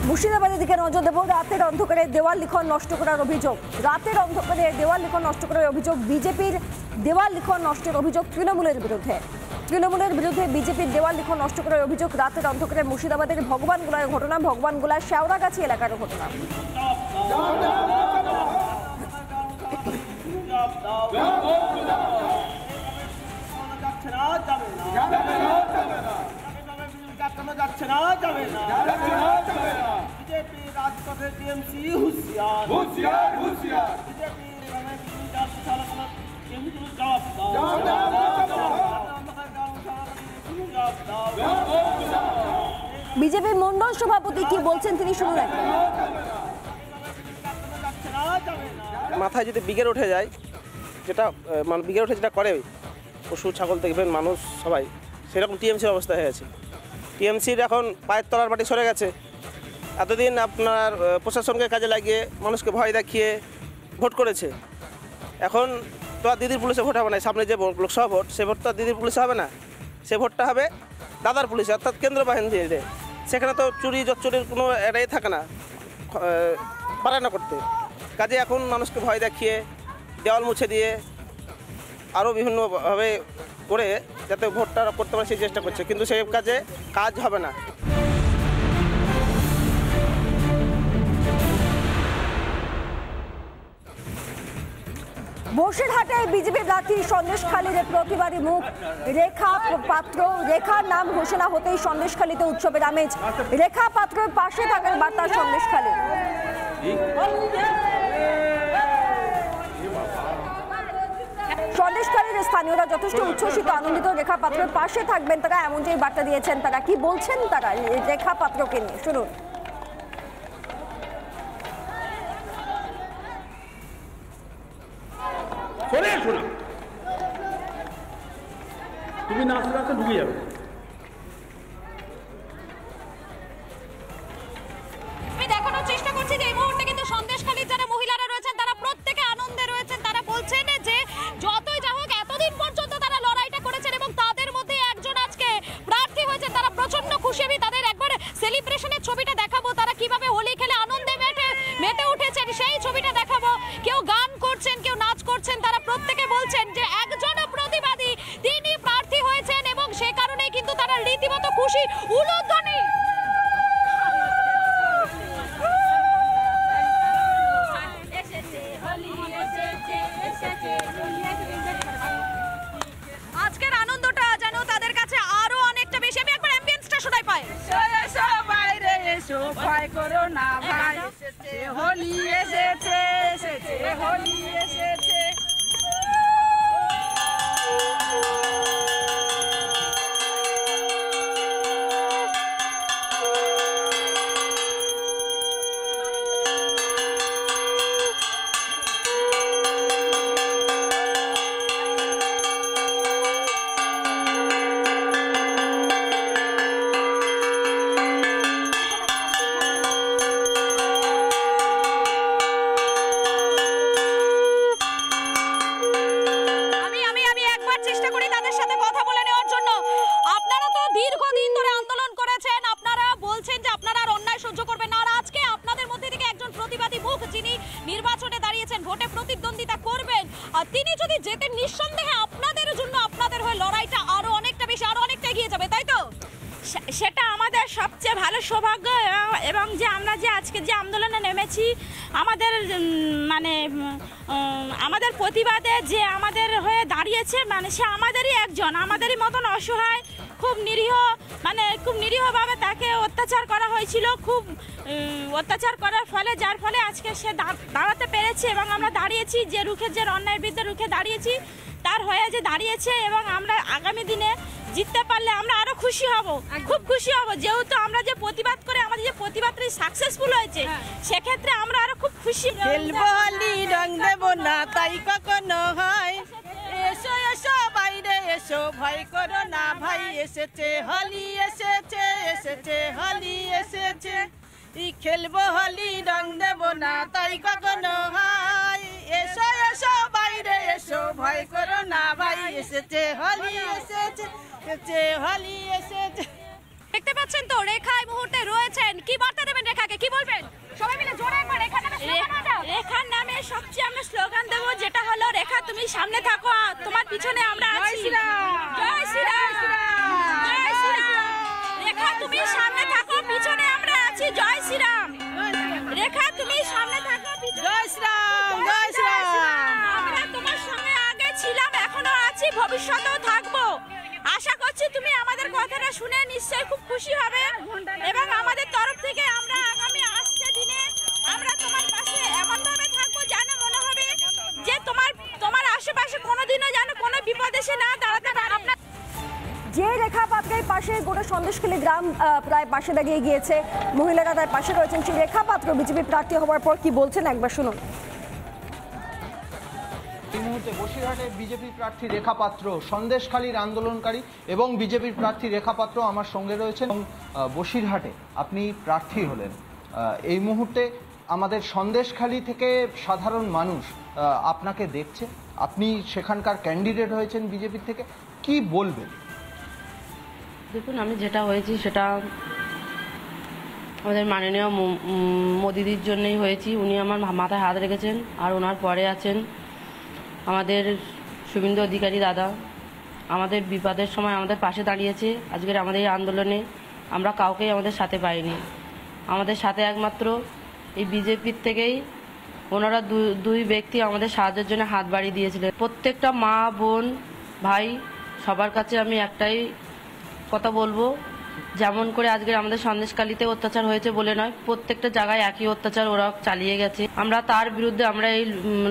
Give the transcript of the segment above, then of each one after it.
মুর্শিদাবাদের দিকে নজর দেব। রাতের অন্ধকারে দেওয়াল লিখন নষ্ট করার অভিযোগ। রাতের অন্ধকারে দেওয়াল লিখন নষ্ট করার অভিযোগ। বিজেপির দেওয়াল লিখন নষ্টের অভিযোগ তৃণমূলের বিরুদ্ধে। তৃণমূলের বিরুদ্ধে বিজেপির দেওয়াল লিখন নষ্ট করার অভিযোগ। রাতের অন্ধকারে মুর্শিদাবাদের ভগবানগোলার ঘটনা, ভগবানগোলার শেওড়াগাছি এলাকার ঘটনা। বিজেপির মন্ডল সভাপতি কি বলছেন তিনি শুনুন। মাথায় যদি বিঘের উঠে যায়, যেটা মানে বিঘের উঠে যেটা করে পশু ছাগল দেখবেন মানুষ সবাই, সেরকম টিএমসির অবস্থা হয়ে গেছে। টিএমসির এখন পায়ের তলার মাটি সরে গেছে। এতদিন আপনার প্রশাসনকে কাজে লাগিয়ে মানুষকে ভয় দেখিয়ে ভোট করেছে। এখন তো আর দিদির পুলিশে ভোট হবে না। সামনে যে লোকসভা ভোট, সে ভোট তো আর দিদির পুলিশে হবে না, সে ভোটটা হবে দাদার পুলিশে, অর্থাৎ কেন্দ্র বাহিনীতে। সেখানে তো চুরি জচ্চুরির কোনো এটাই থাকে না, পারে না করতে। কাজে এখন মানুষকে ভয় দেখিয়ে দেওয়াল মুছে দিয়ে আরও বিভিন্নভাবে করে যাতে ভোটটা করতে পারে সেই চেষ্টা করছে, কিন্তু সেই কাজে কাজ হবে না। বসিরহাটে বিজেপি প্রার্থী সন্দেশখালীর প্রতিবাদী মুখ রেখা পাত্র। রেখার নাম ঘোষণা হতেই সন্দেশখালীতে উৎসবের আমেজ। রেখা পাত্রের পাশে থাকার বার্তা সন্দেশখালী। সন্দেশখালীর স্থানীয়রা যথেষ্ট উচ্ছ্বসিত, আনন্দিত। রেখা পাত্রের পাশে থাকবেন তারা, এমনটাই বার্তা দিয়েছেন তারা। কি বলছেন তারা রেখা পাত্রকে নিয়ে শুনুন। তুমি না আসলে তো ঢুকে যাবে। আমি দেখানোর চেষ্টা করছি যে এই মুহূর্তে কিন্তু সন্দেশখালীর যারা মহিলারা রয়েছেন তারা প্রত্যেকে আনন্দে রয়েছেন। তারা বলছেন যে যতই যা হোক এতদিন পর্যন্ত তারা লড়াইটা করেছেন এবং তাদের মধ্যে একজন আজকে প্রার্থী হয়েছেন। তারা প্রচন্ড খুশি। আমি তাদের একবার সেলিব্রেশনের ছবিটা দেখাবো, তারা কিভাবে হোলি খেলে আনন্দে মেতে উঠেছেন সেই ছবিটা দেখাবো। কেউ গান করছেন, কেউ নাচ করছেন। তারা প্রত্যেকে বলছেন যে একজন প্রতিবাদী তিনি প্রার্থী হয়েছেন এবং সে কারণে কিন্তু তারা রীতিমতো খুশি। উলুধ্বনি আজকের আনন্দটা যেন তাদের কাছে আরো অনেকটা বেশি। আমি একবার অ্যাম্বিয়েন্সটা শোনাই পাই। বাইরে এসো, ভয় করো না ভাই, এসেছে হোলি, এসেছে এসেছে হোলি এসেছে। তিনি যদি যেতেন নিঃসন্দেহে আপনাদের জন্য আপনাদের হয়ে লড়াইটা আরো অনেকটা বেশি আরো অনেকটা এগিয়ে যাবে, তাই তো? সেটা আমাদের সবচেয়ে ভালো সৌভাগ্য এবং যে আমরা যে আজকে যে আন্দোলনে নেমেছি আমাদের মানে আমাদের প্রতিবাদে যে আমাদের হয়ে দাঁড়িয়েছে, মানে সে আমাদেরই একজন, আমাদেরই মতন অসহায়, খুব নিরীহ, মানে খুব নিরীহভাবে তাকে অত্যাচার করা হয়েছিল। খুব অত্যাচার করার ফলে যার ফলে আজকে সে দাঁড়াতে পেরেছে এবং আমরা দাঁড়িয়েছি, যে রুখে যে অন্যায়ের বিরুদ্ধে রুখে দাঁড়িয়েছি তার হয়ে যে দাঁড়িয়েছে এবং আমরা আগামী দিনে জিততে পারলে আমরা আরো খুশি হব, খুব খুশি হব। যেহেতু আমরা যে প্রতিবাদ করে আমাদের যে প্রতিবাদটা সাকসেসফুল হয়েছে সেক্ষেত্রে আমরা আরো খুব খুশি। খেলবো হোলি, রং দেবো না তাই কখনো হয়, এসো এসো বাইরে এসো, ভয় করো না ভাই, এসেছে হোলি, এসেছে এসেছে হোলি এসেছে। খেলবো হোলি, রং দেবো না তাই কখনো হয়, এসো এসো বাইরে এসো, ভয় করো না ভাই, এসেছে হোলি, এসেছে এসেছে হোলি এসেছে। দেখতে পাচ্ছেন তো রেখা এই মুহূর্তে রয়েছেন। কি বার্তা দেবেন রেখাকে, কি সামনে থাকো, তোমার পিছনে আমরা আছি। জয় শ্রীরাম, জয় শ্রীরাম। রেখা তুমি সামনে থাকো, পিছনে আমরা আছি। জয় শ্রীরাম। রেখা তুমি সামনে থাকো, জয় শ্রীরাম, জয় শ্রীরাম। আমরা তোমার সঙ্গে আগে ছিলাম, এখনো আছি, ভবিষ্যতেও থাকবো। আশা করছি তুমি আমাদের কথাটা শুনে নিশ্চয়ই খুব খুশি হবে এবং আমাদের তরফ থেকে আমরা আগামী আসছে দিনে আমরা তোমার পাশে এমন ভাবে থাকবো যেন মনে হবে যে তোমার আশেপাশে কোনোদিনও যেন কোনো বিপদ এসে না দাঁড়াতে পারে। যে রেখা পাত্রের পাশে গোটা সন্দেশখালী গ্রাম প্রায় পাশে দাঁড়িয়ে গিয়েছে, মহিলারা তার পাশে রয়েছেন, সেই রেখা পাত্র বিজেপি প্রার্থী হওয়ার পর কি বলছেন একবার শুনুন। এই মুহূর্তে বসিরহাটে বিজেপি প্রার্থী রেখা পাত্র, সন্দেশখালীর আন্দোলনকারী এবং বিজেপির প্রার্থী রেখা পাত্র আমার সঙ্গে রয়েছেন। বসিরহাটে আপনি প্রার্থী হলেন, এই মুহূর্তে আমাদের সন্দেশখালী থেকে সাধারণ মানুষ আপনাকে দেখছে, আপনি সেখানকার ক্যান্ডিডেট হয়েছেন বিজেপি থেকে, কি বলবেন? দেখুন, আমি যেটা হয়েছি সেটা আমাদের মাননীয় মোদিদির জন্যই হয়েছি। উনি আমার মাথায় হাত রেখেছেন, আর ওনার পরে আছেন আমাদের শুভেন্দু অধিকারী দাদা। আমাদের বিপদের সময় আমাদের পাশে দাঁড়িয়েছে। আজকের আমাদের এই আন্দোলনে আমরা কাউকেই আমাদের সাথে পাইনি। আমাদের সাথে একমাত্র এই বিজেপির থেকেই ওনারা দুই ব্যক্তি আমাদের সাহায্যের জন্য হাত বাড়িয়ে দিয়েছিলেন। প্রত্যেকটা মা, বোন, ভাই সবার কাছে আমি একটাই কথা বলবো, যেমন করে আজকের আমাদের সন্দেশখালীতে অত্যাচার হয়েছে বলে নয়, প্রত্যেকটা জায়গায় একই অত্যাচার ওরা চালিয়ে গেছে। আমরা তার বিরুদ্ধে আমরা এই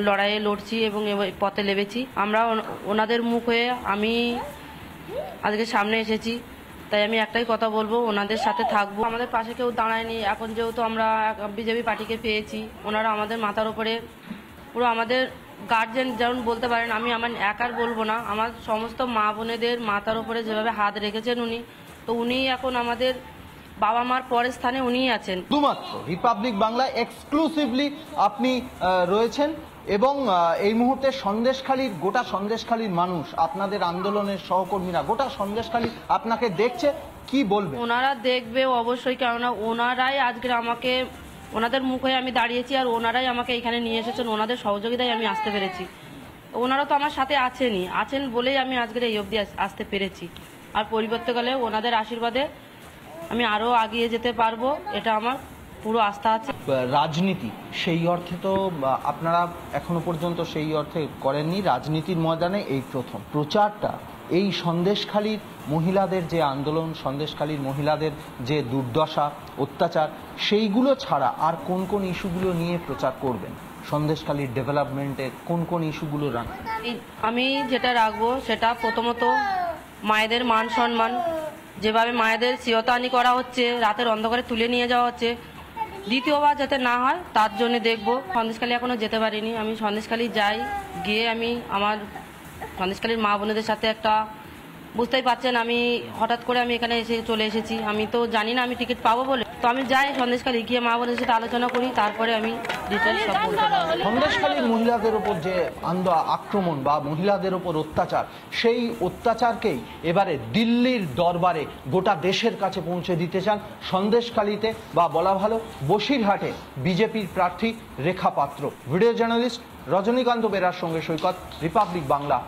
লড়াইয়ে লড়ছি এবং পথে লেবেছি। আমরা ওনাদের মুখ হয়ে আমি আজকে সামনে এসেছি, তাই আমি একটাই কথা বলবো, ওনাদের সাথে থাকবো। আমাদের পাশে কেউ দাঁড়ায়নি, এখন যেহেতু আমরা বিজেপি পার্টিকে পেয়েছি, ওনারা আমাদের মাথার উপরে পুরো আমাদের গার্জেন যেমন বলতে পারেন, আমি আমার একার বলবো না, আমার সমস্ত মা বোনেদের মাথার উপরে যেভাবে হাত রেখেছেন উনি, তো উনি এখন আমাদের বাবা মার পরের স্থানে উনিই আছেন। শুধুমাত্র রিপাবলিক বাংলা এক্সক্লুসিভলি আপনি রয়েছেন এবং এই মুহূর্তে সন্দেশখালীর গোটা সন্দেশখালীর মানুষ, আপনাদের আন্দোলনের সহকর্মীরা, গোটা সন্দেশখালী আপনাকে দেখছে, কি বলবে? ওনারা দেখবে অবশ্যই, কেননা ওনারাই আজকের আমাকে, ওনাদের মুখ হয়ে আমি দাঁড়িয়েছি আর ওনারাই আমাকে এখানে নিয়ে এসেছেন, ওনাদের সহযোগিতায় আমি আসতে পেরেছি। ওনারা তো আমার সাথে আছেন বলেই আমি আজকের এই অবধি আসতে পেরেছি। আর পরিবর্তকালে ওনাদের আশীর্বাদে আমি আরও এগিয়ে যেতে পারবো, এটা আমার পুরো আস্থা আছে। রাজনীতি সেই অর্থে তো আপনারা এখনো পর্যন্ত সেই অর্থে করেননি, রাজনীতির ময়দানে এই প্রথম প্রচারটা। এই সন্দেশখালীর মহিলাদের যে আন্দোলন, সন্দেশখালীর মহিলাদের যে দুর্দশা, অত্যাচার, সেইগুলো ছাড়া আর কোন কোন ইস্যুগুলো নিয়ে প্রচার করবেন? সন্দেশখালীর ডেভেলপমেন্টের কোন কোন ইস্যুগুলো রাখবেন? আমি যেটা রাখবো সেটা প্রথমত মায়েদের মান সম্মান, যেভাবে মায়েদের চিরতাহানি করা হচ্ছে, রাতের অন্ধকারে তুলে নিয়ে যাওয়া হচ্ছে, দ্বিতীয়বার যাতে না হয় তার জন্য দেখবো। সন্দেশখালী এখনো যেতে পারিনি, আমি সন্দেশখালী যাই, গিয়ে আমি আমার সন্দেশখালীর মা বোনেদের সাথে একটা, বুঝতেই পারছেন আমি হঠাৎ করে আমি এখানে চলে এসেছি, আমি তো জানি না আমি টিকিট পাবো বলে, তো আমি যাই সন্দেশখালী, গিয়ে মা বোনের সাথে আলোচনা করি, তারপরে আমি ডিটেলস সব বলতে পারবো। সন্দেশখালীর মহিলাদের ওপর যে আক্রমণ বা মহিলাদের ওপর অত্যাচার, সেই অত্যাচারকেই এবারে দিল্লির দরবারে গোটা দেশের কাছে পৌঁছে দিতে চান সন্দেশখালীতে, বা বলা ভালো বসিরহাটে বিজেপির প্রার্থী রেখা পাত্র। ভিডিও জার্নালিস্ট রজনীকান্ত বেরার সঙ্গে সৈকত, রিপাবলিক বাংলা।